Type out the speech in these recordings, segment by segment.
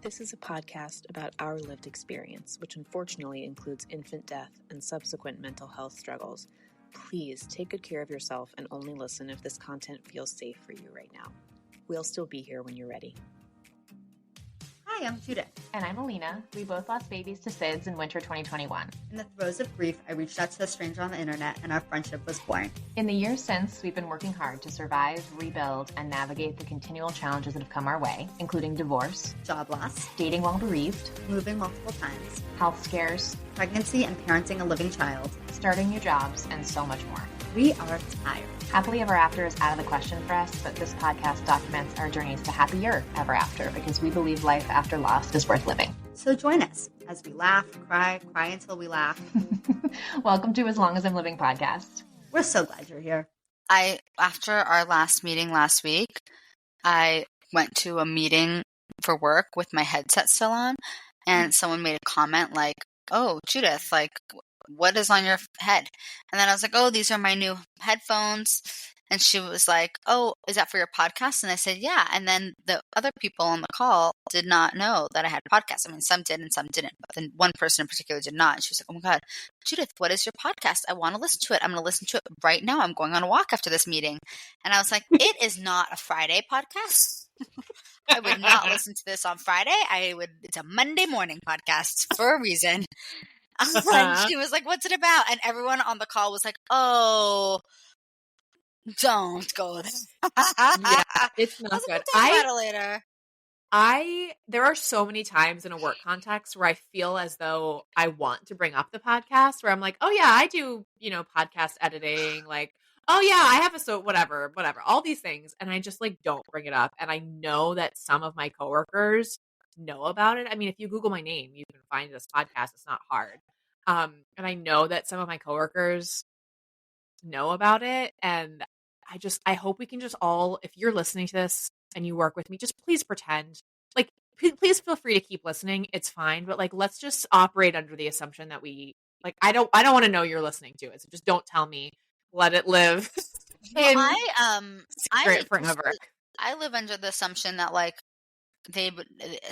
This is a podcast about our lived experience, which unfortunately includes infant death and subsequent mental health struggles. Please take good care of yourself and only listen if this content feels safe for you right now. We'll still be here when you're ready. Hi, I'm Judith. And I'm Alina. We both lost babies to SIDS in winter 2021. In the throes of grief, I reached out to a stranger on the internet and our friendship was born. In the years since, we've been working hard to survive, rebuild, and navigate the continual challenges that have come our way, including divorce, Job loss, dating while bereaved, moving multiple times, health scares, pregnancy and parenting a living child, starting new jobs, and so much more. We are tired. Happily ever after is out of the question for us, but this podcast documents our journeys to happier ever after because we believe life after loss is worth living. So join us as we laugh, cry until we laugh. Welcome to As Long as I'm Living podcast. We're so glad you're here. After our last meeting last week, I went to a meeting for work with my headset still on, and someone made a comment like, "Oh, Judith, like, what is on your head?" And then I was like, "Oh, these are my new headphones." And she was like, "Oh, is that for your podcast?" And I said, "Yeah." And then the other people on the call did not know that I had a podcast. I mean, some did and some didn't, but then one person in particular did not. And she was like, "Oh my God, Judith, what is your podcast? I want to listen to it. I'm going to listen to it right now. I'm going on a walk after this meeting." And I was like, "It is not a Friday podcast. I would not listen to this on Friday. It's a Monday morning podcast for a reason." And she was like, "What's it about?" And everyone on the call was like, "Oh, don't go there." Yeah, it's not good. We'll talk about it later. There are so many times in a work context where I feel as though I want to bring up the podcast, where I'm like, "Oh yeah, I do, podcast editing, like, oh yeah, I have whatever, all these things." And I just like don't bring it up. And I know that some of my coworkers know about it. I mean, if you Google my name, you can find this podcast. It's not hard. And I know that some of my coworkers know about it. And I hope we can just all, if you're listening to this and you work with me, just please pretend, like, please feel free to keep listening. It's fine. But like, let's just operate under the assumption that I don't want to know you're listening to it. So just don't tell me. Let it live. Secret forever. I live under the assumption that like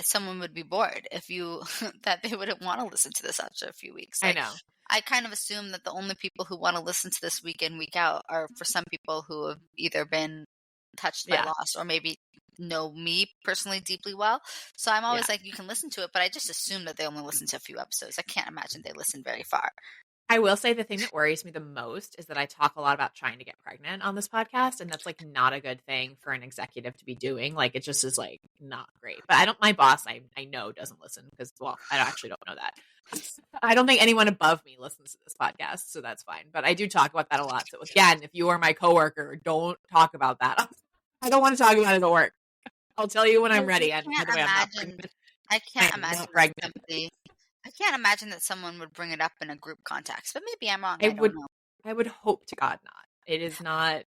someone would be bored that they wouldn't want to listen to this after a few weeks. Like, I know. I kind of assume that the only people who want to listen to this week in, week out are for some people who have either been touched by loss or maybe know me personally deeply well. So I'm always like, you can listen to it, but I just assume that they only listen to a few episodes. I can't imagine they listen very far. I will say the thing that worries me the most is that I talk a lot about trying to get pregnant on this podcast, and that's like not a good thing for an executive to be doing. Like, it just is like not great. But my boss, I know doesn't listen because, well, I actually don't know that. I don't think anyone above me listens to this podcast, so that's fine. But I do talk about that a lot. So again, if you are my coworker, don't talk about that. I don't want to talk about it at work. I'll tell you when I'm ready. I can't imagine that someone would bring it up in a group context, but maybe I'm wrong. I don't know. I would hope to God not. It is not.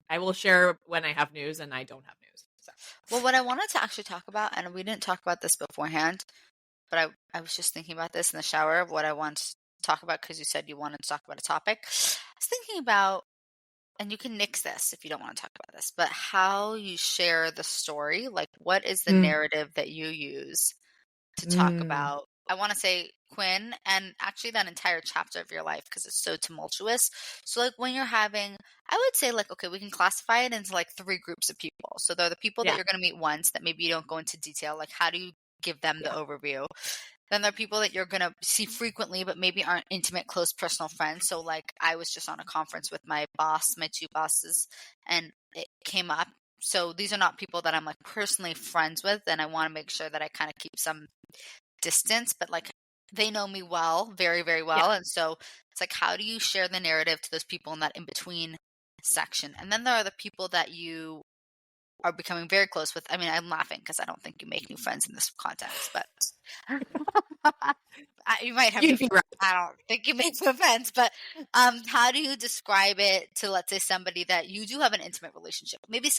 I will share when I have news, and I don't have news. So. Well, what I wanted to actually talk about, and we didn't talk about this beforehand, but I was just thinking about this in the shower of what I want to talk about because you said you wanted to talk about a topic. I was thinking about, and you can nix this if you don't want to talk about this, but how you share the story. Like, what is the narrative that you use to talk about? I want to say Quinn and actually that entire chapter of your life because it's so tumultuous. So like when you're having, I would say like, okay, we can classify it into like 3 groups of people. So there are the people that you're going to meet once that maybe you don't go into detail. Like how do you give them the overview? Then there are people that you're going to see frequently, but maybe aren't intimate, close, personal friends. So like I was just on a conference with my 2 bosses, and it came up. So these are not people that I'm like personally friends with. And I want to make sure that I kind of keep some distance, but like they know me well, very, very well. And so it's like, how do you share the narrative to those people in that in-between section? And then there are the people that you are becoming very close with. I mean, I'm laughing because I don't think you make new friends in this context, but you might have. I don't think you make new friends, but how do you describe it to, let's say, somebody that you do have an intimate relationship? Maybe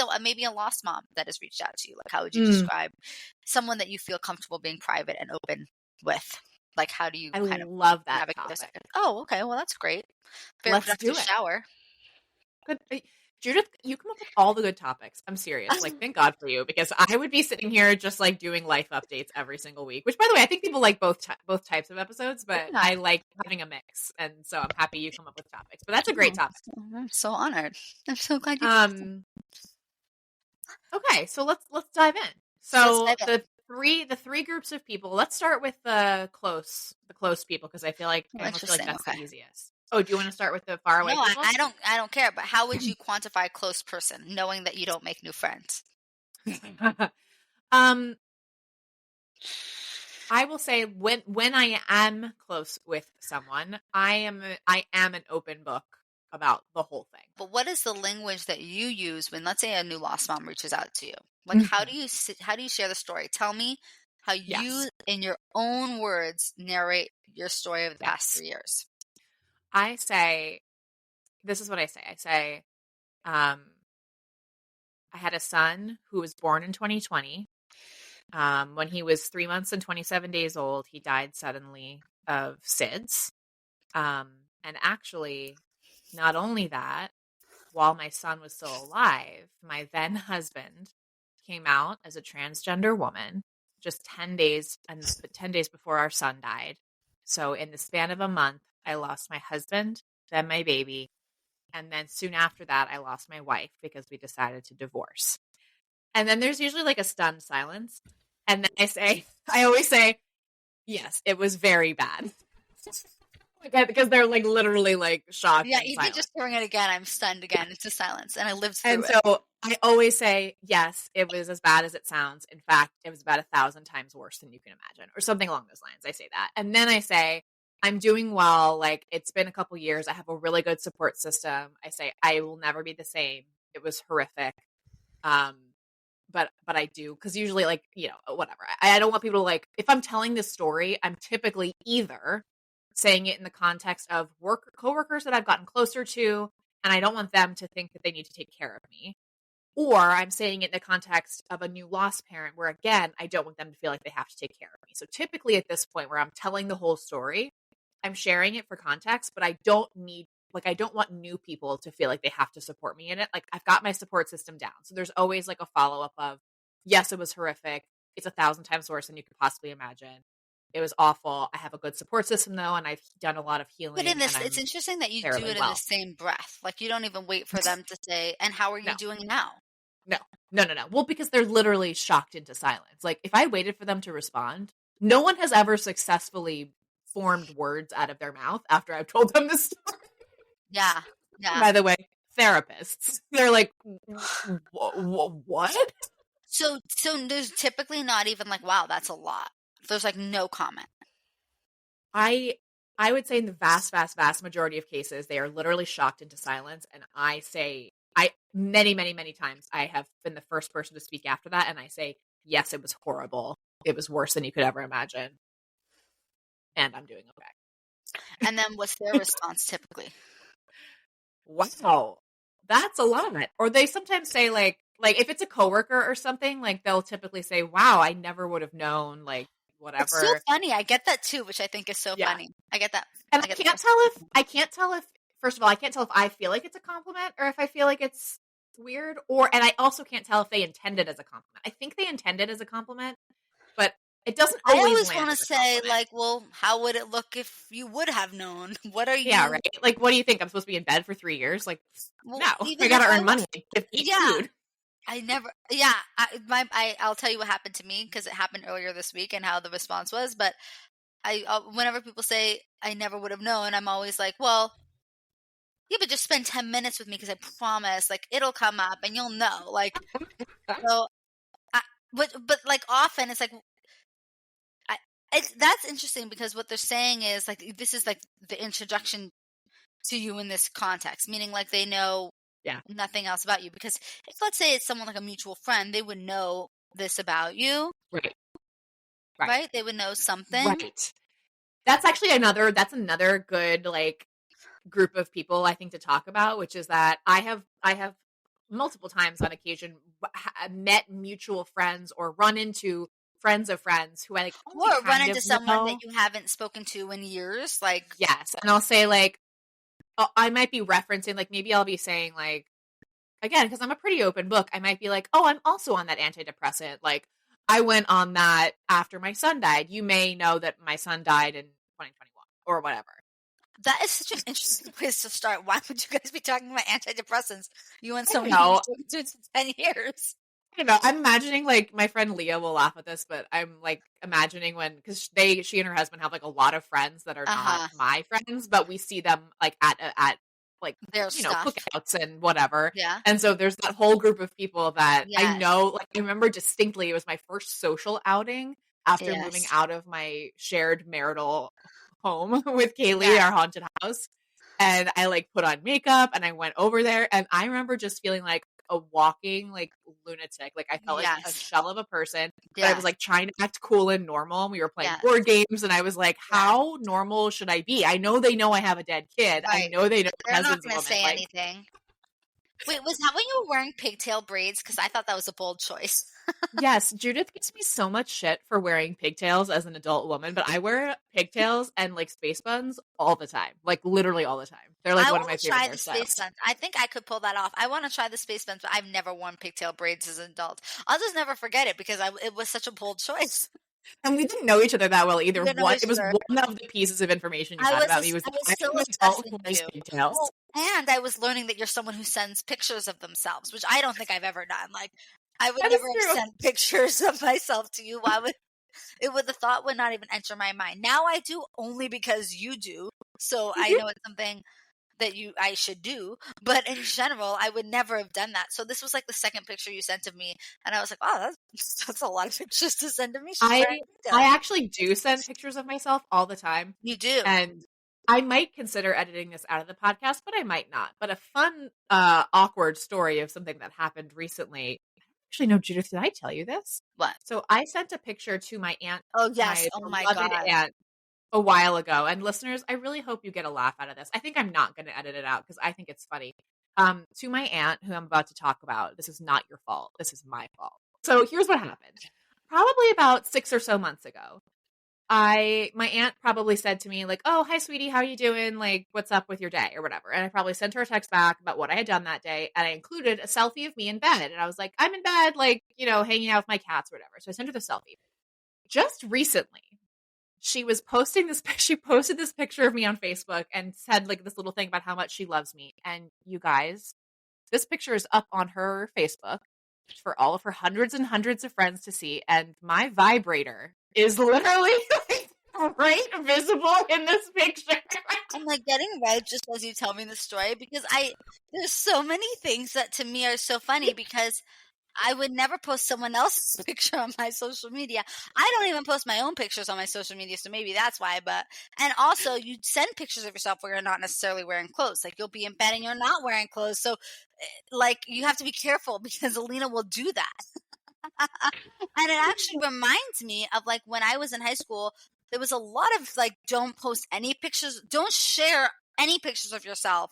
a lost mom that has reached out to you. Like, how would you describe someone that you feel comfortable being private and open with? Like, how do you? I love that topic. Oh, okay. Well, that's great. Very Let's do it. Shower. Good. Judith, you come up with all the good topics. I'm serious. Like, thank God for you, because I would be sitting here just like doing life updates every single week. Which, by the way, I think people like both types of episodes, but Yeah. I like having a mix, and so I'm happy you come up with topics. But that's a great topic. I'm so honored. I'm so glad you. Okay, so let's dive in. So the three groups of people. Let's start with the close people, because I feel like that's the easiest. Oh, do you want to start with the far away people? I don't care. But how would you quantify a close person, knowing that you don't make new friends? I will say when I am close with someone, I am an open book about the whole thing. But what is the language that you use when, let's say, a new lost mom reaches out to you? Like, how do you share the story? Tell me how you, in your own words, narrate your story of the past 3 years. I say, this is what I say. I say, I had a son who was born in 2020. When he was 3 months and 27 days old, he died suddenly of SIDS. And actually, not only that, while my son was still alive, my then husband came out as a transgender woman just 10 days before our son died. So in the span of a month, I lost my husband, then my baby, and then soon after that, I lost my wife because we decided to divorce. And then there's usually like a stunned silence. And then I always say, yes, it was very bad. Because they're like literally like shocked. Yeah, even just hearing it again, I'm stunned again. It's a silence, and I lived through it. And so I always say, yes, it was as bad as it sounds. In fact, it was about 1,000 times worse than you can imagine, or something along those lines. I say that. And then I say, I'm doing well. Like, it's been a couple years. I have a really good support system. I say, I will never be the same. It was horrific. But I do, because usually, like, whatever. I don't want people to, like, if I'm telling this story, I'm typically either saying it in the context of coworkers that I've gotten closer to, and I don't want them to think that they need to take care of me. Or I'm saying it in the context of a new lost parent where, again, I don't want them to feel like they have to take care of me. So typically at this point where I'm telling the whole story, I'm sharing it for context, but I don't want new people to feel like they have to support me in it. Like, I've got my support system down. So there's always like a follow-up of, yes, it was horrific. It's 1,000 times worse than you could possibly imagine. It was awful. I have a good support system though, and I've done a lot of healing. But it's interesting that you do it in the same breath. Like, you don't even wait for them to say, and how are you doing now? No. Well, because they're literally shocked into silence. Like, if I waited for them to respond, no one has ever successfully formed words out of their mouth after I've told them this story. Yeah. By the way, therapists, they're like, what? So there's typically not even like, wow, that's a lot. There's like no comment. I would say in the vast, vast, vast majority of cases, they are literally shocked into silence. And I say, many, many, many times, I have been the first person to speak after that. And I say, yes, it was horrible. It was worse than you could ever imagine. And I'm doing okay. And then what's their response typically? Wow, that's a lot. Or they sometimes say like if it's a coworker or something, like they'll typically say, wow, I never would have known, like, whatever. It's so funny. I get that too, which I think is so funny. I get that. And I can't tell if first of all, I can't tell if I feel like it's a compliment or if I feel like it's weird, and I also can't tell if they intend it as a compliment. I think they intend it as a compliment, but it doesn't always. I always want to say, like, well, how would it look if you would have known? What are you? Yeah, right. Like, what do you think? I'm supposed to be in bed for 3 years? Like, well, no, I gotta earn money. Eat food. I never. Yeah, I'll tell you what happened to me because it happened earlier this week and how the response was. But whenever people say I never would have known, I'm always like, well, yeah, but just spend 10 minutes with me because I promise, like, it'll come up and you'll know. Like, so, but like often it's like. That's interesting because what they're saying is like this is like the introduction to you in this context, meaning like they know nothing else about you. Because if let's say it's someone like a mutual friend, they would know this about you, right? They would know something, right? That's actually another good like group of people I think to talk about, which is that I have multiple times on occasion met mutual friends or run into friends of friends who I like, or run into someone that you haven't spoken to in years, like yes, and I'll say like I might be referencing like maybe I'll be saying like again, because I'm a pretty open book, I might be like, oh, I'm also on that antidepressant. Like, I went on that after my son died. You may know that my son died in 2021 or whatever. That is such an interesting place to start. Why would you guys be talking about antidepressants? You and someone know. who's been for 10 years. I don't know. I'm imagining, like, my friend Leah will laugh at this, but I'm like imagining because she and her husband have like a lot of friends that are not my friends, but we see them like at like their cookouts and whatever. Yeah. And so there's that whole group of people that I Yes. know. Like, I remember distinctly, it was my first social outing after Yes. moving out of my shared marital home with Kaylee, our haunted house. And I like put on makeup and I went over there, and I remember just feeling like a walking like lunatic. Like, I felt like a shell of a person, but I was like trying to act cool and normal. And we were playing board games, and I was like, how normal should I be? I know they know I have a dead kid. Right. I know they know they're not husband's going to say anything. Wait, was that when you were wearing pigtail braids? Because I thought that was a bold choice. Yes, Judith gives me so much shit for wearing pigtails as an adult woman, but I wear pigtails and like space buns all the time, like literally all the time. They're like one of my favorite hairstyles. I want to try the space buns. I think I could pull that off. I want to try the space buns, but I've never worn pigtail braids as an adult. I'll just never forget it because it was such a bold choice. And we didn't know each other that well either. It was one of the pieces of information you had about me. I was still obsessed with pigtails. And I was learning that you're someone who sends pictures of themselves, which I don't think I've ever done. Like, I would never have sent pictures of myself to you. The thought would not even enter my mind. Now I do, only because you do. So I know it's something that I should do. But in general, I would never have done that. So this was like the second picture you sent of me. And I was like, oh, that's a lot of pictures to send to me. I actually do send pictures of myself all the time. You do. And I might consider editing this out of the podcast, but I might not. But a fun, awkward story of something that happened recently. Actually, no, Judith, did I tell you this? What? So I sent a picture to my aunt. Oh, yes. My God. Aunt a while ago. And listeners, I really hope you get a laugh out of this. I think I'm not going to edit it out because I think it's funny. To my aunt, who I'm about to talk about, this is not your fault. This is my fault. So here's what happened. Probably about 6 or so months ago, my aunt probably said to me, like, oh, hi, sweetie, how are you doing? Like, what's up with your day or whatever? And I probably sent her a text back about what I had done that day. And I included a selfie of me in bed. And I was like, I'm in bed, like, hanging out with my cats or whatever. So I sent her the selfie. Just recently, she posted this picture of me on Facebook and said like this little thing about how much she loves me. And you guys, this picture is up on her Facebook for all of her hundreds and hundreds of friends to see. And my vibrator is literally right visible in this picture. I'm like getting red just as you tell me the story because there's so many things that to me are so funny because I would never post someone else's picture on my social media. I don't even post my own pictures on my social media, so maybe that's why. And also, you send pictures of yourself where you're not necessarily wearing clothes. Like, you'll be in bed and you're not wearing clothes. So, like, you have to be careful because Alina will do that. And it actually reminds me of, like, when I was in high school, there was a lot of, like, don't post any pictures. Don't share any pictures of yourself.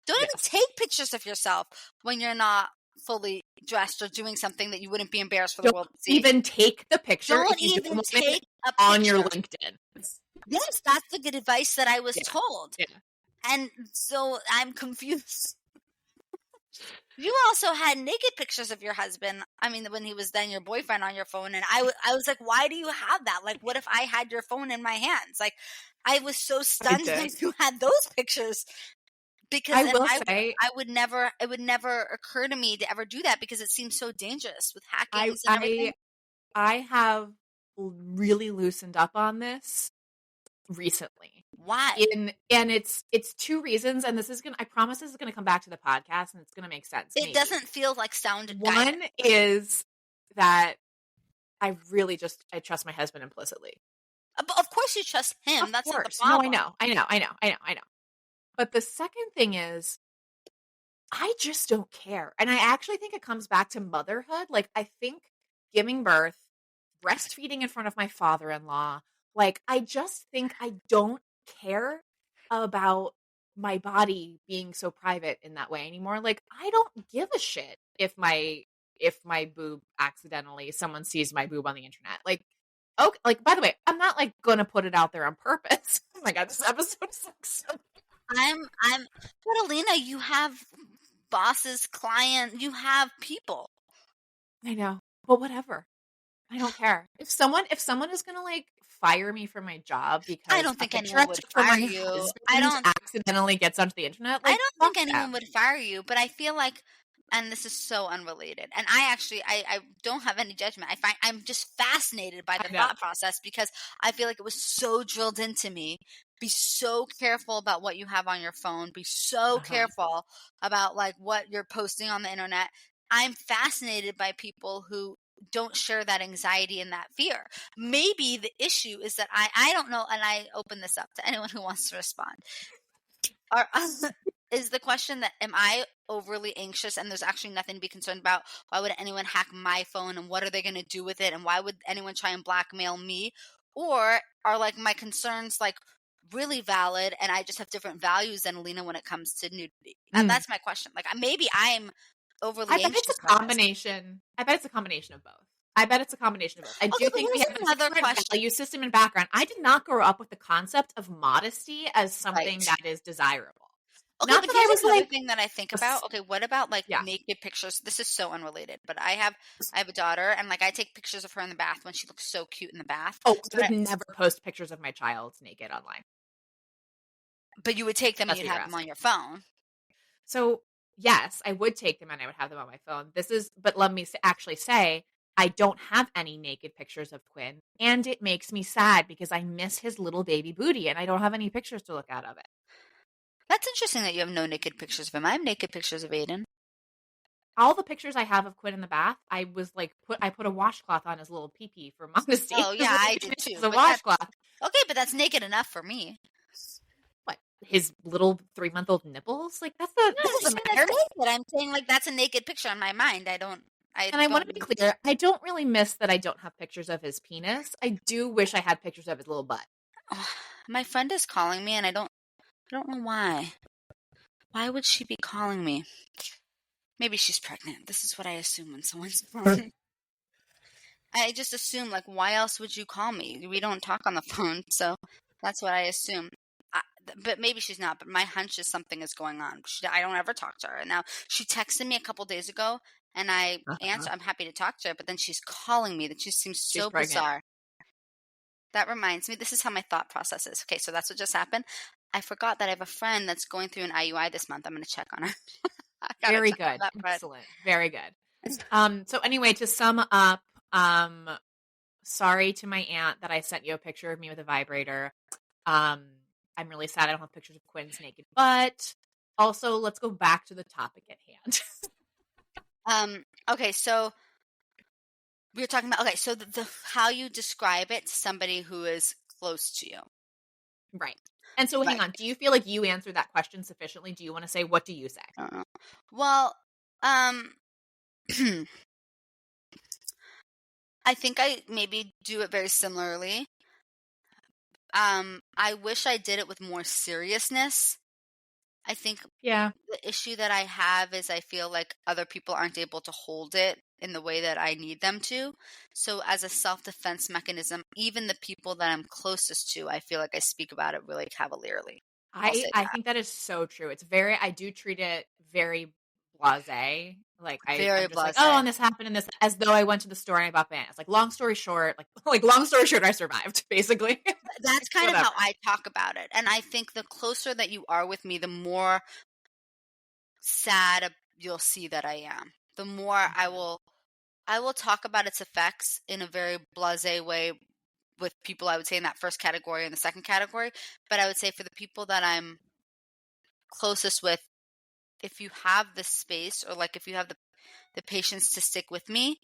Don't even take pictures of yourself when you're not fully dressed or doing something that you wouldn't be embarrassed for the world to see. Even take the picture. Don't even take a picture on your LinkedIn. Yes, that's the good advice that I was told. Yeah. And so I'm confused. You also had naked pictures of your husband. I mean, when he was then your boyfriend on your phone. And I was like, why do you have that? Like, what if I had your phone in my hands? Like, I was so stunned that you had those pictures. Because it would never occur to me to ever do that because it seems so dangerous with hacking and everything. I have really loosened up on this recently. Why? And it's two reasons, and I promise this is gonna come back to the podcast and it's gonna make sense. It doesn't feel like sound One guidance. is that I trust my husband implicitly. But of course you trust him. Of That's course. not the problem. No, I know. But the second thing is, I just don't care. And I actually think it comes back to motherhood. Like, I think giving birth, breastfeeding in front of my father-in-law, like, I just think I don't care about my body being so private in that way anymore. Like, I don't give a shit if my boob accidentally, someone sees my boob on the internet. Like, okay, like, by the way, I'm not, like, going to put it out there on purpose. Oh my God, this episode is like so... but Alina, you have bosses, client, you have people. I know, but whatever. I don't care. If someone is gonna like fire me from my job I because don't a think picture I anyone would took for fire my you. husband accidentally gets onto the internet, I like don't fuck think anyone them. would fire you, but I feel like, and this is so unrelated, and I don't have any judgment. I'm just fascinated by the I know. thought process because I feel like it was so drilled into me. Be so careful about what you have on your phone. Be so careful about like what you're posting on the internet. I'm fascinated by people who don't share that anxiety and that fear. Maybe the issue is that I don't know, and I open this up to anyone who wants to respond. Is the question that am I overly anxious and there's actually nothing to be concerned about? Why would anyone hack my phone and what are they going to do with it? And why would anyone try and blackmail me? Or are like my concerns like really valid and I just have different values than Alina when it comes to nudity? And that's my question. Like maybe I'm overly I bet anxious. it's a combination. I bet it's a combination of both. I do think we have a different value system and background. I did not grow up with the concept of modesty as something that is desirable. Okay, not but that I was another like thing that I think about. Okay, what about like naked pictures? This is so unrelated, but I have a daughter, and like I take pictures of her in the bath when she looks so cute in the bath. Oh, I would never post pictures of my child naked online. But you would take them and you'd have them on your phone. So yes, I would take them and I would have them on my phone. But let me actually say, I don't have any naked pictures of Quinn, and it makes me sad because I miss his little baby booty, and I don't have any pictures to look at of it. That's interesting that you have no naked pictures of him. I have naked pictures of Aiden. All the pictures I have of Quinn in the bath, I put a washcloth on his little pee-pee for modesty. Oh yeah, I did too. The washcloth. Okay, but that's naked enough for me. What? His little 3-month-old nipples? Like that's naked. I'm saying like that's a naked picture in my mind. I want to be clear, I don't really miss that I don't have pictures of his penis. I do wish I had pictures of his little butt. My friend is calling me and I don't know why. Why would she be calling me? Maybe she's pregnant. This is what I assume when someone's calling. I just assume, like, why else would you call me? We don't talk on the phone, so that's what I assume. But maybe she's not. But my hunch is something is going on. I don't ever talk to her. Now, she texted me a couple days ago, and I answer. I'm happy to talk to her, but then she's calling me. That just seems so bizarre. That reminds me. This is how my thought process is. Okay, so that's what just happened. I forgot that I have a friend that's going through an IUI this month. I'm going to check on her. Very good. Excellent. Very good. So anyway, to sum up, sorry to my aunt that I sent you a picture of me with a vibrator. I'm really sad I don't have pictures of Quinn's naked butt. Also, let's go back to the topic at hand. Okay, so we were talking about, so the how you describe it to somebody who is close to you. Right. And so hang on, do you feel like you answered that question sufficiently? Do you want to say, what do you say? Well, I think I maybe do it very similarly. I wish I did it with more seriousness. I think the issue that I have is I feel like other people aren't able to hold it in the way that I need them to. So as a self-defense mechanism, even the people that I'm closest to, I feel like I speak about it really cavalierly. I think that is so true. I do treat it very blasé. Like I'm just like, oh, and this happened and this, as though I went to the store and I bought bananas. Like long story short, I survived, basically. That's kind of how I talk about it. And I think the closer that you are with me, the more sad you'll see that I am. The more I will talk about its effects in a very blasé way with people, I would say, in that first category and the second category. But I would say for the people that I'm closest with, if you have the space or like if you have the patience to stick with me,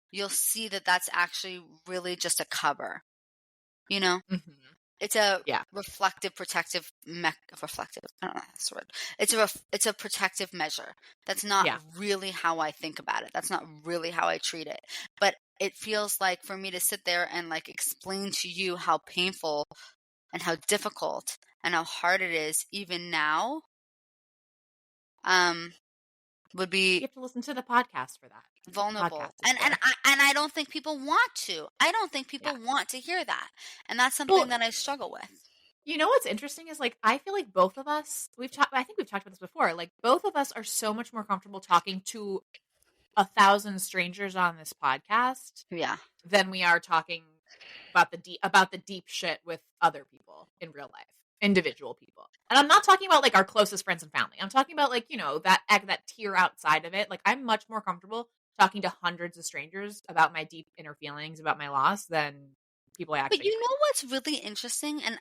you'll see that that's actually really just a cover. You know? Mm-hmm. It's a reflective, protective reflective. I don't know that's the word. It's a protective measure. That's not really how I think about it. That's not really how I treat it. But it feels like for me to sit there and like explain to you how painful and how difficult and how hard it is, even now, would be. You have to listen to the podcast for that. Vulnerable. And I don't think people want to. I don't think people want to hear that. And that's something that I struggle with. You know what's interesting is like I feel like both of us I think we've talked about this before. Like both of us are so much more comfortable talking to 1,000 strangers on this podcast Yeah. than we are talking about the deep shit with other people in real life, individual people. And I'm not talking about like our closest friends and family. I'm talking about like, that tier outside of it. Like I'm much more comfortable talking to hundreds of strangers about my deep inner feelings about my loss than people I actually But you know what's really interesting? And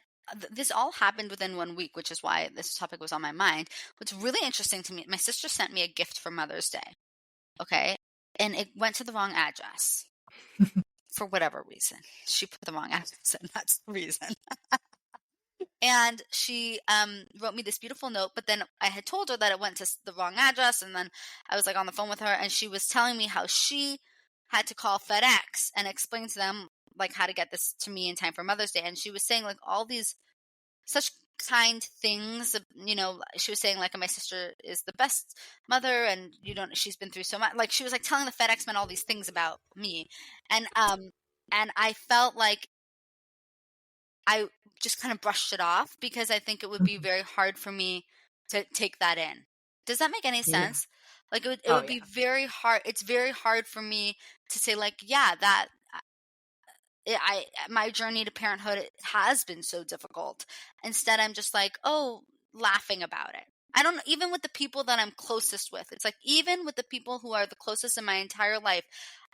this all happened within 1 week, which is why this topic was on my mind. What's really interesting to me, my sister sent me a gift for Mother's Day. Okay. And it went to the wrong address for whatever reason. She put the wrong address and that's the reason. And she wrote me this beautiful note, but then I had told her that it went to the wrong address. And then I was like on the phone with her and she was telling me how she had to call FedEx and explain to them like how to get this to me in time for Mother's Day. And she was saying like all these such kind things, she was saying like my sister is the best mother and she's been through so much. Like she was like telling the FedEx man all these things about me. And I felt like I just kind of brushed it off because I think it would be very hard for me to take that in. Does that make any sense? Yeah. Like it would be very hard. It's very hard for me to say like, yeah, that my journey to parenthood has been so difficult. Instead, I'm just like, laughing about it. I don't, even with the people that I'm closest with, it's like, even with the people who are the closest in my entire life,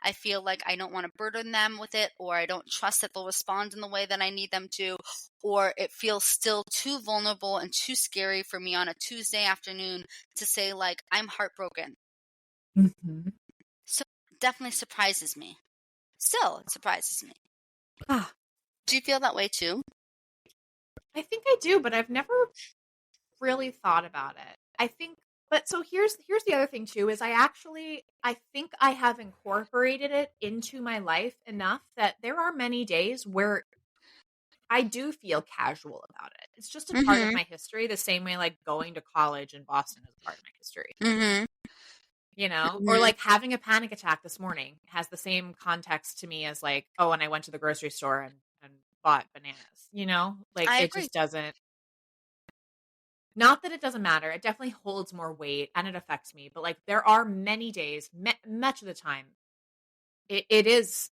I feel like I don't want to burden them with it, or I don't trust that they'll respond in the way that I need them to, or it feels still too vulnerable and too scary for me on a Tuesday afternoon to say like, I'm heartbroken. Mm-hmm. So it definitely surprises me. Still, it surprises me. Do you feel that way too? I think I do, but I've never really thought about it. I think, but so here's the other thing too, is I think I have incorporated it into my life enough that there are many days where I do feel casual about it. It's just a part of my history, the same way like going to college in Boston is a part of my history. Mm-hmm. Or like having a panic attack this morning has the same context to me as like, and I went to the grocery store and bought bananas, like I it agree. just doesn't, not that it doesn't matter. It definitely holds more weight and it affects me, but like there are many days, much of the time, it is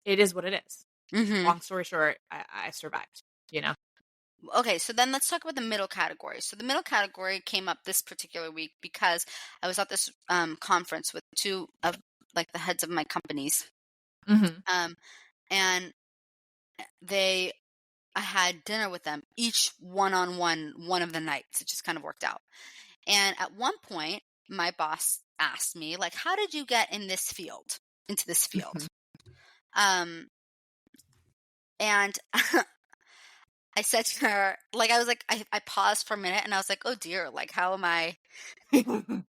what it is. Mm-hmm. Long story short, I survived, Okay, so then let's talk about the middle category. So the middle category came up this particular week because I was at this conference with two of like the heads of my companies. Mm-hmm. And I had dinner with them, each one-on-one, one of the nights. It just kind of worked out. And at one point, my boss asked me, like, how did you get into this field? And I said to her, like, I was like, I paused for a minute and I was like, oh dear, like, how am I going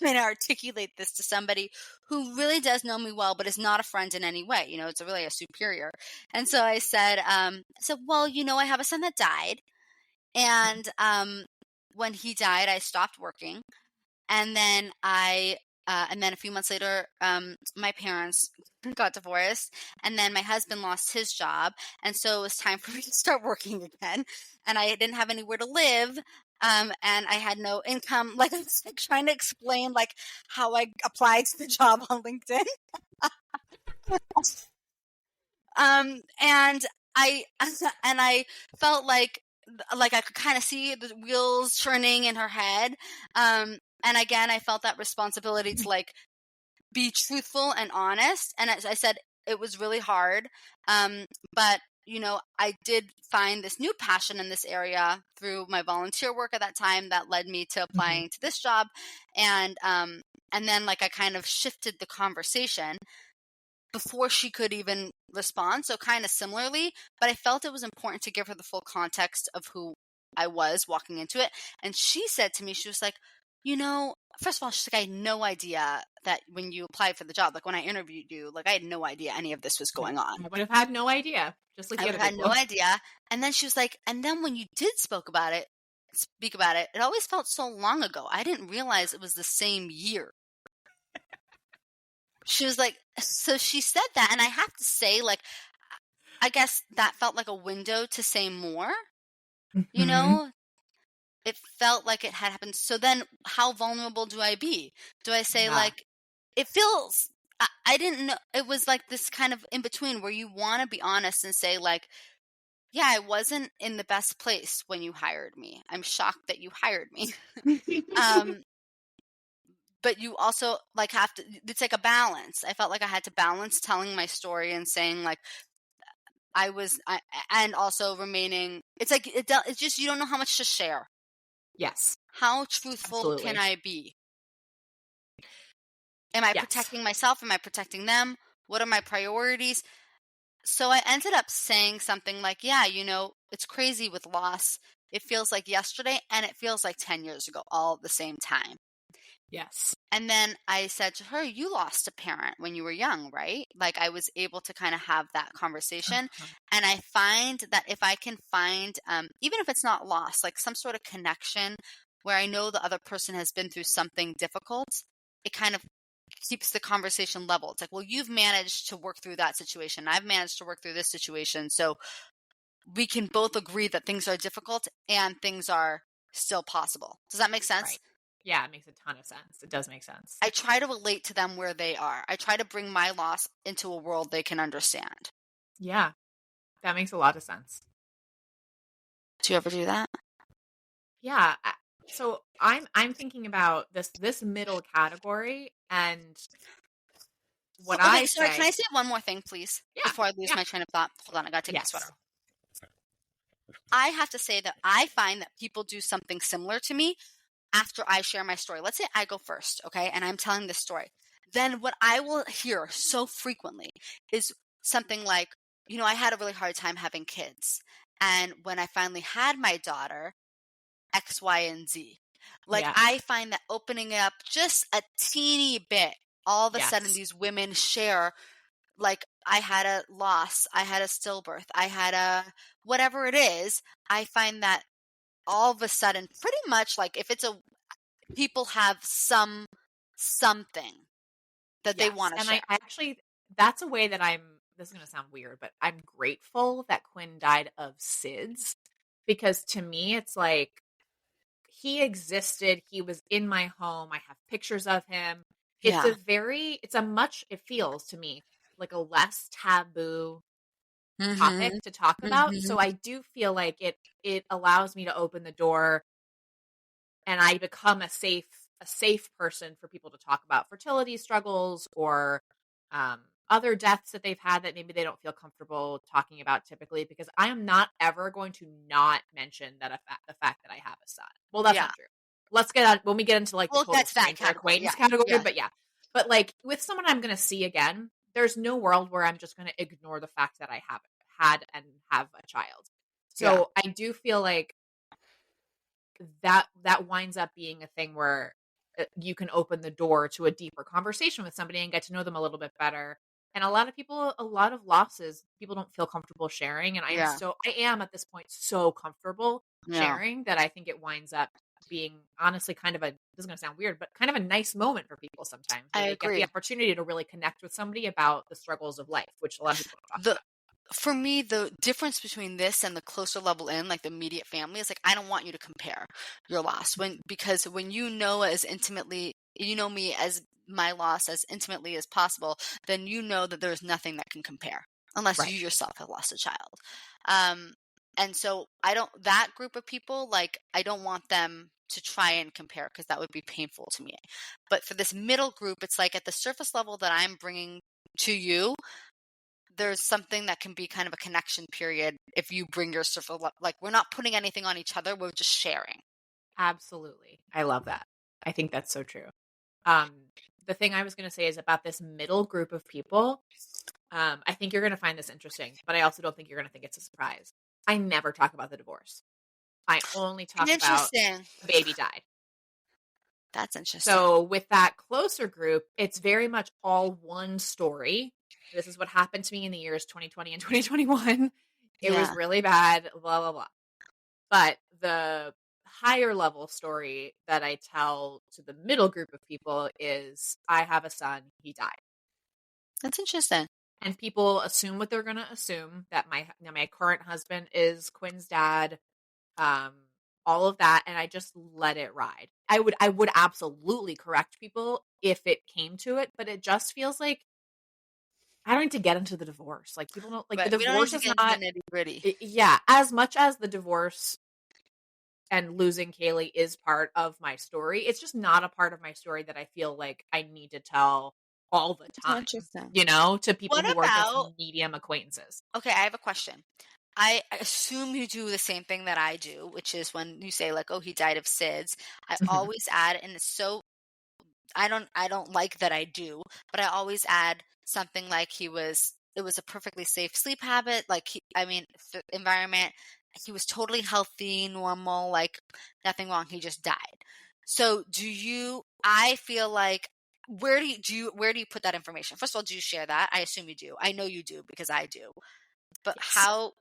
to articulate this to somebody who really does know me well, but is not a friend in any way? It's really a superior. And so I said, well, I have a son that died. And when he died, I stopped working. And then a few months later, my parents got divorced, and then my husband lost his job, and so it was time for me to start working again. And I didn't have anywhere to live, and I had no income. Like I was like, trying to explain like how I applied to the job on LinkedIn. And I felt like I could kind of see the wheels turning in her head. And again, I felt that responsibility to like be truthful and honest. And as I said, it was really hard. But I did find this new passion in this area through my volunteer work at that time that led me to applying to this job. And then like I kind of shifted the conversation before she could even respond. So kind of similarly, but I felt it was important to give her the full context of who I was walking into it. And she said to me, she was like, first of all, she's like, I had no idea that when you applied for the job, like when I interviewed you, like I had no idea any of this was going on. I would have had no idea. Just like I would have had no idea. And then she was like, and then when you did speak about it, it always felt so long ago. I didn't realize it was the same year. She was like, so she said that, and I have to say, like, I guess that felt like a window to say more, you Mhm. know? It felt like it had happened. So then how vulnerable do I be? Do I say Yeah. like, it feels, I didn't know, it was like this kind of in between where you want to be honest and say like, yeah, I wasn't in the best place when you hired me. I'm shocked that you hired me. Um, but you also like have to, it's like a balance. I felt like I had to balance telling my story and saying like, and also remaining, it's like, it's just, you don't know how much to share. Yes. How truthful can Absolutely. I be? Am I Yes. protecting myself? Am I protecting them? What are my priorities? So I ended up saying something like, yeah, it's crazy with loss. It feels like yesterday and it feels like 10 years ago, all at the same time. Yes. And then I said to her, you lost a parent when you were young, right? Like I was able to kind of have that conversation. Uh-huh. And I find that if I can find, even if it's not loss, like some sort of connection where I know the other person has been through something difficult, it kind of keeps the conversation level. It's like, well, you've managed to work through that situation. I've managed to work through this situation. So we can both agree that things are difficult and things are still possible. Does that make sense? Right. Yeah, it makes a ton of sense. It does make sense. I try to relate to them where they are. I try to bring my loss into a world they can understand. Yeah, that makes a lot of sense. Do you ever do that? Yeah. So I'm thinking about this middle category, and what Oh, I wait, sorry. say. Can I say one more thing, please? Yeah. Before I lose Yeah. my train of thought. Hold on. I got to take my Yes. sweater. I have to say that I find that people do something similar to me after I share my story. Let's say I go first, okay, and I'm telling this story. Then what I will hear so frequently is something like, I had a really hard time having kids. And when I finally had my daughter, X, Y, and Z. Like, Yeah. I find that opening it up just a teeny bit, all of a sudden Yes. these women share, like, I had a loss, I had a stillbirth, I had a whatever it is. I find that all of a sudden, pretty much like if it's people have something that they Yes. want to And share. I actually, that's a way that this is going to sound weird, but I'm grateful that Quinn died of SIDS, because to me, it's like he existed. He was in my home. I have pictures of him. Yeah. It feels to me like a less taboo Mm-hmm. topic to talk about. Mm-hmm. So I do feel like it allows me to open the door, and I become a safe person for people to talk about fertility struggles or other deaths that they've had that maybe they don't feel comfortable talking about typically, because I am not ever going to not mention the fact that I have a son. Well, that's Yeah. not true. Let's get on when we get into like the Well, total that's that stranger category. acquaintance Yeah. category, Yeah. but yeah. But like with someone I'm going to see again, there's no world where I'm just going to ignore the fact that I have had and have a child. So I do feel like that winds up being a thing where you can open the door to a deeper conversation with somebody and get to know them a little bit better. And a lot of losses, people don't feel comfortable sharing. And I am at this point so comfortable sharing that I think it winds up being honestly kind of this is going to sound weird, but kind of a nice moment for people sometimes, where I they agree. get the opportunity to really connect with somebody about the struggles of life, which a lot of people don't talk about. For me, the difference between this and the closer level in, like the immediate family, is like, I don't want you to compare your loss because when you know me as my loss as intimately as possible, then you know that there's nothing that can compare unless Right. you yourself have lost a child. And so that group of people, like, I don't want them to try and compare because that would be painful to me. But for this middle group, it's like at the surface level that I'm bringing to you, there's something that can be kind of a connection period if you bring your stuff, like we're not putting anything on each other, we're just sharing. Absolutely. I love that. I think that's so true. The thing I was going to say is about this middle group of people. I think you're going to find this interesting, but I also don't think you're going to think it's a surprise. I never talk about the divorce. I only talk about the baby died. That's interesting. So with that closer group, it's very much all one story. This is what happened to me in the years 2020 and 2021. It was really bad, blah, blah, blah. But the higher level story that I tell to the middle group of people is I have a son, he died. That's interesting. and people assume what they're going to assume, that my current husband is Quinn's dad, all of that, and I just let it ride. I would absolutely correct people if it came to it, but it just feels like I don't need to get into the divorce. Like, people don't like, But the we don't need divorce to is get not into the nitty-gritty. yeah, as much as the divorce and losing Kaylee is part of my story, it's just not a part of my story that I feel like I need to tell all the time, Interesting. to people What who are just about medium acquaintances. Okay, I have a question. I assume you do the same thing that I do, which is when you say like, "Oh, he died of SIDS." I Mhm. always add, and it's so I don't like that I do, but I always add something like it was a perfectly safe sleep habit, like environment. He was totally healthy, normal, like nothing wrong. He just died. So I feel like where do you put that information? First of all, do you share that? I assume you do. I know you do because I do. But Yes.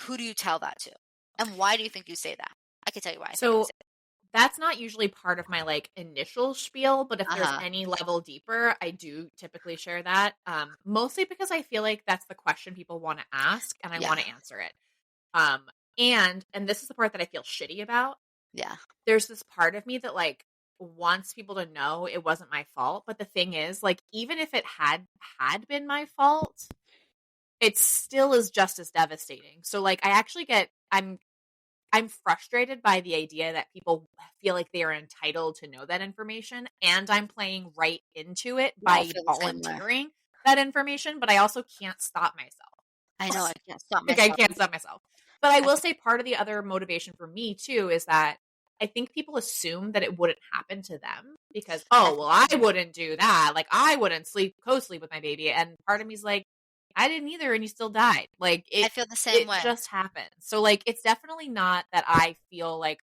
who do you tell that to? And why do you think you say that? I can tell you why I think I So say it. that's not usually part of my like initial spiel, but if there's Uh-huh. any level deeper, I do typically share that. Mostly because I feel like that's the question people want to ask and I Yeah. want to answer it. Um, and this is the part that I feel shitty about. Yeah. There's this part of me that like wants people to know it wasn't my fault, but the thing is, like, even if it had been my fault, it still is just as devastating. So like I actually I'm frustrated by the idea that people feel like they are entitled to know that information, and I'm playing right into it Yeah, I by feel the same way. volunteering that information, but I also can't stop myself. I know I can't stop Like, I myself. can't stop myself. But I will say part of the other motivation for me too is that I think people assume that it wouldn't happen to them because, oh, well, I wouldn't do that. Like, I wouldn't co-sleep with my baby. And part of me's like, I didn't either, and you still died. Like, I feel the same it way. just happened. So like, it's definitely not that I feel like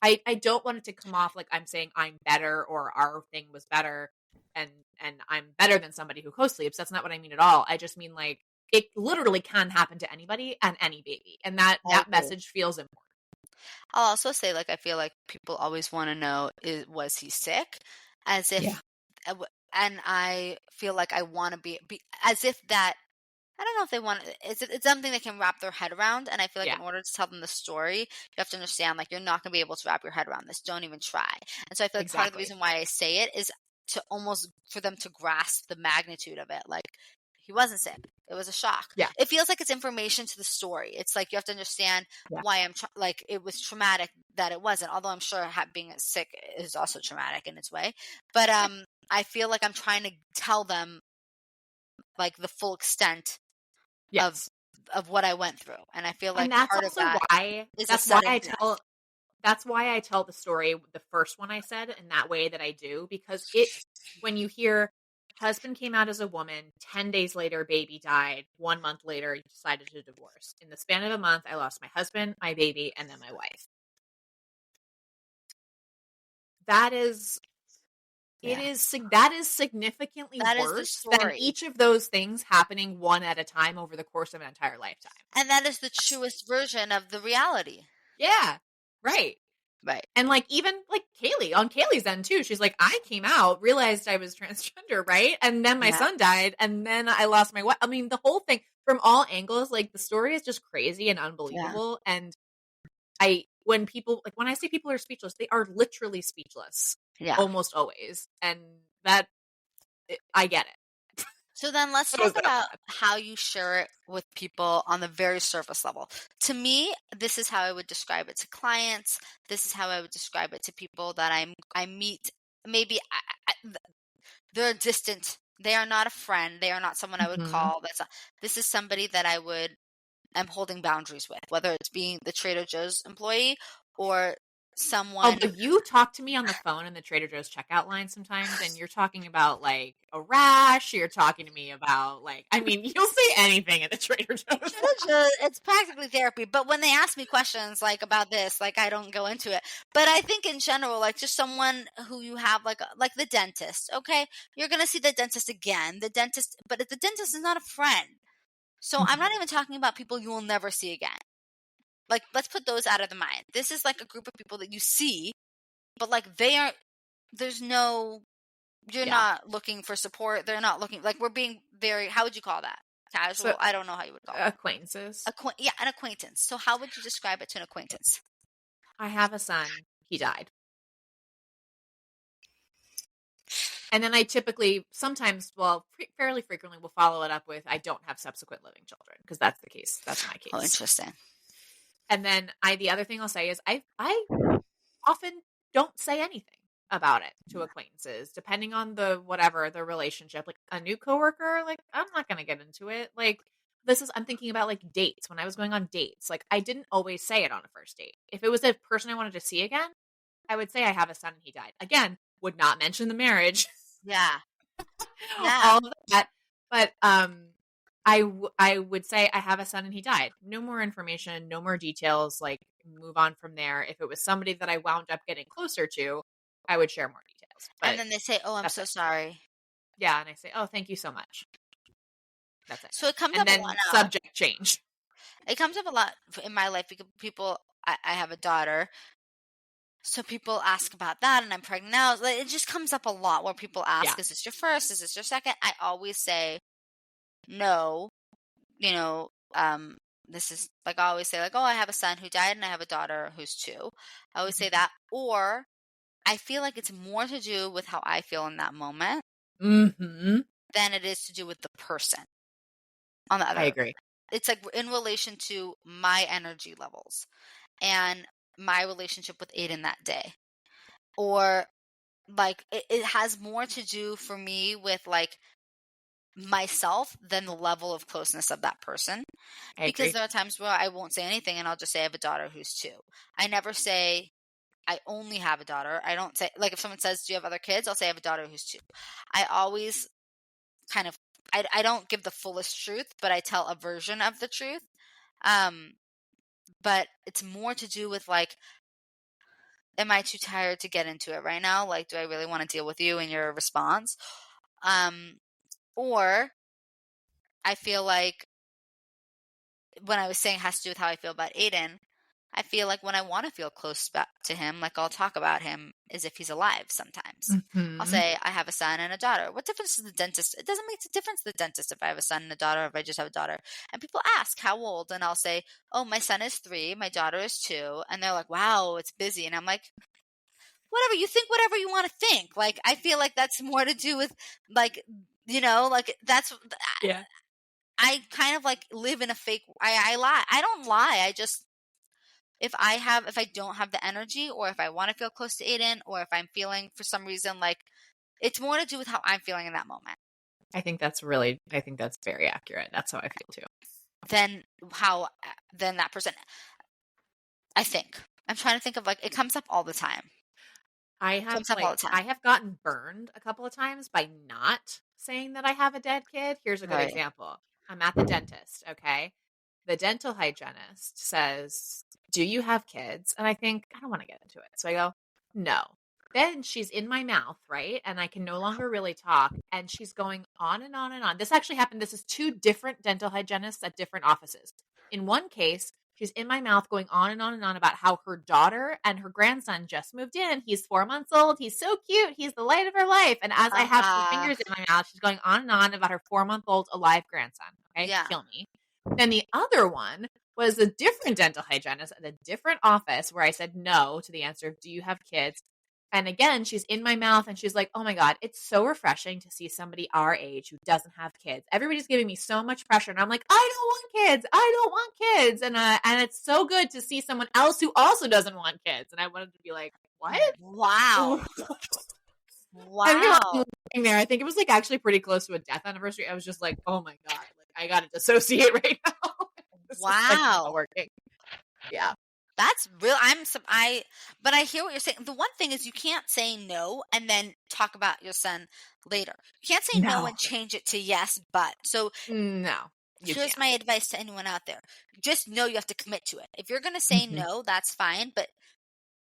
I don't want it to come off like I'm saying I'm better or our thing was better and I'm better than somebody who co-sleeps. That's not what I mean at all. I just mean like it literally can happen to anybody and any baby. And that I agree. message feels important. I'll also say, like, I feel like people always want to know, was he sick? As if, and I feel like I want to be as if that, I don't know if they want, it's something they can wrap their head around. And I feel like in order to tell them the story, you have to understand, like, you're not going to be able to wrap your head around this. Don't even try. And so I feel like part of the reason why I say it is to almost for them to grasp the magnitude of it. Like, he wasn't sick. It was a shock. Yeah. It feels like it's information to the story. It's like you have to understand why like it was traumatic that it wasn't. Although I'm sure being sick is also traumatic in its way. But I feel like I'm trying to tell them like the full extent of what I went through, and I feel like and that's part also of that why is that's why I tell that's why I tell the story, the first one I said, in that way that I do, because when you hear husband came out as a woman, 10 days later, baby died, 1 month later, you decided to divorce. In the span of a month, I lost my husband, my baby, and then my wife. That is that is significantly worse than each of those things happening one at a time over the course of an entire lifetime. And that is the truest version of the reality. Yeah. Right. And like, even like on Kaylee's end too, she's like, I came out, realized I was transgender, right? And then my son died, and then I lost my wife. I mean, the whole thing from all angles, like the story is just crazy and unbelievable. And when I say people are speechless, they are literally speechless. Almost always. And that, I get it. So then let's talk about how you share it with people on the very surface level. To me, this is how I would describe it to clients. This is how I would describe it to people that I meet. Maybe they're distant. They are not a friend. They are not someone I would call. This is somebody that I'm holding boundaries with, whether it's being the Trader Joe's employee or someone. Oh, but you talk to me on the phone in the Trader Joe's checkout line sometimes, and you're talking about like a rash. You're talking to me about like, I mean, you'll say anything at the Trader Joe's. It's practically therapy. But when they ask me questions like about this, like I don't go into it. But I think in general, like just someone who you have like the dentist. Okay, you're gonna see the dentist again. But the dentist is not a friend. So I'm not even talking about people you will never see again. Like, let's put those out of the mind. This is like a group of people that you see, but like there's no You're not looking for support. They're not looking, like, we're being very, how would you call that? Casual? So, I don't know how you would call it. Acquaintances. An acquaintance. So how would you describe it to an acquaintance? I have a son. He died. And then I typically, sometimes, fairly frequently will follow it up with, I don't have subsequent living children, because that's the case. That's my case. Oh, interesting. And then the other thing I'll say is I often don't say anything about it to acquaintances, depending on the relationship. Like a new coworker, like I'm not going to get into it. Like I'm thinking about like dates. When I was going on dates, like I didn't always say it on a first date. If it was a person I wanted to see again, I would say I have a son and he died. Again, would not mention the marriage. Yeah. All of that. But I would say I have a son and he died. No more information, no more details, like move on from there. If it was somebody that I wound up getting closer to, I would share more details. But and then they say, oh, I'm so sorry. Yeah, and I say, oh, thank you so much. That's it. So it comes and up then a lot. Subject change. It comes up a lot in my life because I have a daughter. So people ask about that, and I'm pregnant now. It just comes up a lot where people ask, is this your first? Is this your second? I always say, no. This is like, I always say like, oh, I have a son who died and I have a daughter who's 2. I always say that. Or I feel like it's more to do with how I feel in that moment than it is to do with the person. On the other, I agree. It's like in relation to my energy levels and my relationship with Aiden that day. Or like it has more to do for me with like myself than the level of closeness of that person. Because there are times where I won't say anything and I'll just say I have a daughter who's 2. I never say I only have a daughter. I don't say, like, if someone says, do you have other kids? I'll say I have a daughter who's 2. I always kind of, I don't give the fullest truth, but I tell a version of the truth. But it's more to do with like, am I too tired to get into it right now? Like, do I really want to deal with you and your response? Or I feel like when I was saying it has to do with how I feel about Aiden, I feel like when I want to feel close to him, like I'll talk about him as if he's alive sometimes. I'll say, I have a son and a daughter. What difference does the dentist? It doesn't make a difference to the dentist if I have a son and a daughter, or if I just have a daughter. And people ask, how old? And I'll say, oh, my son is 3, my daughter is 2. And they're like, wow, it's busy. And I'm like, whatever, you think whatever you want to think. Like, I feel like that's more to do with like, like that's, yeah. I kind of like live in a fake, I lie. I don't lie. I just, if I don't have the energy, or if I want to feel close to Aiden, or if I'm feeling for some reason, like it's more to do with how I'm feeling in that moment. I think that's very accurate. That's how I feel too. Then that person, I think. I'm trying to think of like, it comes up all the time. I have gotten burned a couple of times by not saying that I have a dead kid. Here's a good example. I'm at the dentist, okay? The dental hygienist says, do you have kids? And I think, I don't want to get into it. So I go, no. Then she's in my mouth, right? And I can no longer really talk. And she's going on and on and on. This actually happened. This is 2 different dental hygienists at different offices. In one case, she's in my mouth going on and on and on about how her daughter and her grandson just moved in. He's 4 months old. He's so cute. He's the light of her life. And as I have her fingers in my mouth, she's going on and on about her 4-month-old alive grandson. Okay, kill me. Then the other one was a different dental hygienist at a different office where I said no to the answer of, do you have kids? And again, she's in my mouth and she's like, oh my God, it's so refreshing to see somebody our age who doesn't have kids. Everybody's giving me so much pressure. And I'm like, I don't want kids. I don't want kids. And it's so good to see someone else who also doesn't want kids. And I wanted to be like, what? Wow. Wow. There, I think it was like actually pretty close to a death anniversary. I was just like, oh my God, like I got to dissociate right now. Wow. Not working. Yeah. That's real. But I hear what you're saying. The one thing is you can't say no and then talk about your son later. You can't say no and change it to yes, but. So no. Here's my advice to anyone out there. Just know you have to commit to it. If you're going to say no, that's fine, but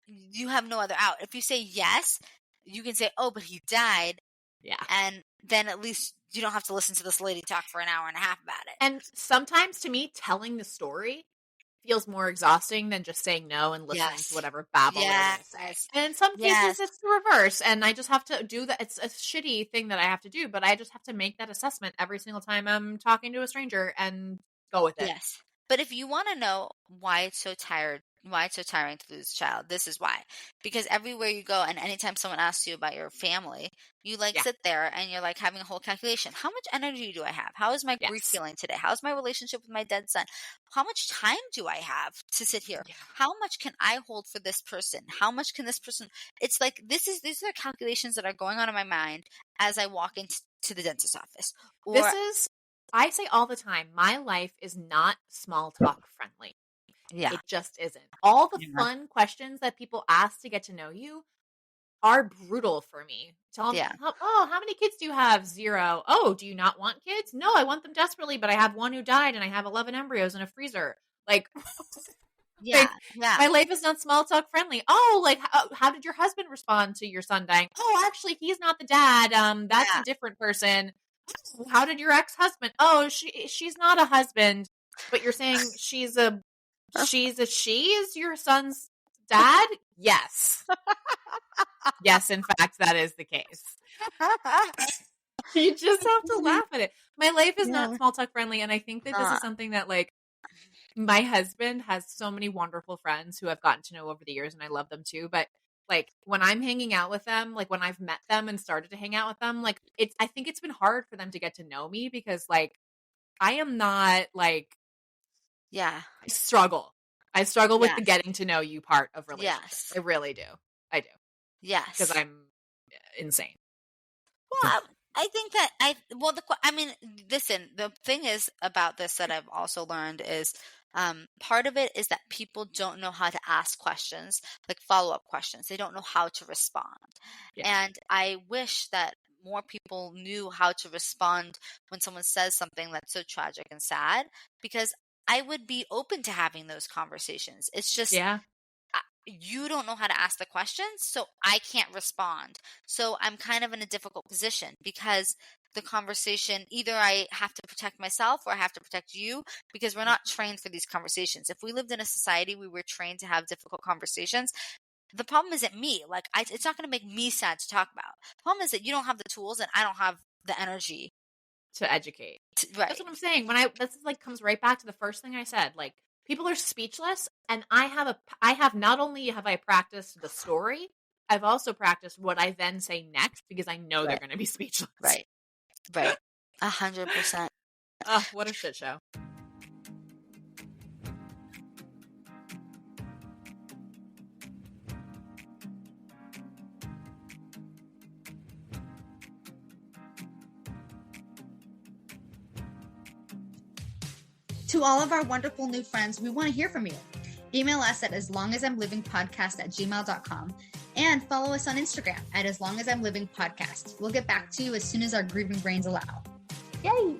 you have no other out. If you say yes, you can say, oh, but he died. Yeah. And then at least you don't have to listen to this lady talk for an hour and a half about it. And sometimes to me, telling the story feels more exhausting than just saying no and listening to whatever babble they're going to say. Yes. And in some cases, Yes. it's the reverse. And I just have to do that. It's a shitty thing that I have to do, but I just have to make that assessment every single time I'm talking to a stranger and go with it. Yes. But if you want to know why it's so tiring to lose a child, this is why. Because everywhere you go and anytime someone asks you about your family, you sit there and you're like having a whole calculation. How much energy do I have? How is my grief feeling today? How's my relationship with my dead son? How much time do I have to sit here? Yeah. How much can I hold for this person? How much can this person? It's like these are calculations that are going on in my mind as I walk into the dentist's office. I say all the time, my life is not small talk friendly. Yeah. It just isn't. All the fun questions that people ask to get to know you are brutal for me. Tell them, how many kids do you have? 0. Oh, do you not want kids? No, I want them desperately, but I have one who died and I have 11 embryos in a freezer. Like, my life is not small talk friendly. Oh, like, how did your husband respond to your son dying? Oh, actually, he's not the dad. That's a different person. How did your ex-husband? Oh, she's not a husband, but you're saying she's a she is your son's dad? Yes. Yes, in fact, that is the case. You just have to laugh at it. My life is not small talk friendly, and I think that this is something that, like, my husband has so many wonderful friends who I've gotten to know over the years, and I love them too, but like when I'm hanging out with them, like when I've met them and started to hang out with them, like I think it's been hard for them to get to know me because like I am not like, I struggle with the getting to know you part of relationships. I really do. I do. Yes. Because I'm insane. Well, I think that listen, the thing is about this that I've also learned is part of it is that people don't know how to ask questions, like follow-up questions. They don't know how to respond. Yeah. And I wish that more people knew how to respond when someone says something that's so tragic and sad, because I would be open to having those conversations. It's just, you don't know how to ask the questions, so I can't respond. So I'm kind of in a difficult position because the conversation, either I have to protect myself or I have to protect you, because we're not trained for these conversations. If we lived in a society we were trained to have difficult conversations, the problem isn't me. Like, it's not going to make me sad to talk about. The problem is that you don't have the tools and I don't have the energy to educate. Right. That's what I'm saying. This like comes right back to the first thing I said. Like, people are speechless, and I have not only have I practiced the story, I've also practiced what I then say next, because I know they're going to be speechless. Right. 100%. Oh, what a shit show. To all of our wonderful new friends, we want to hear from you. Email us at aslongasimlivingpodcast@gmail.com and follow us on Instagram at aslongasimlivingpodcast. We'll get back to you as soon as our grieving brains allow. Yay!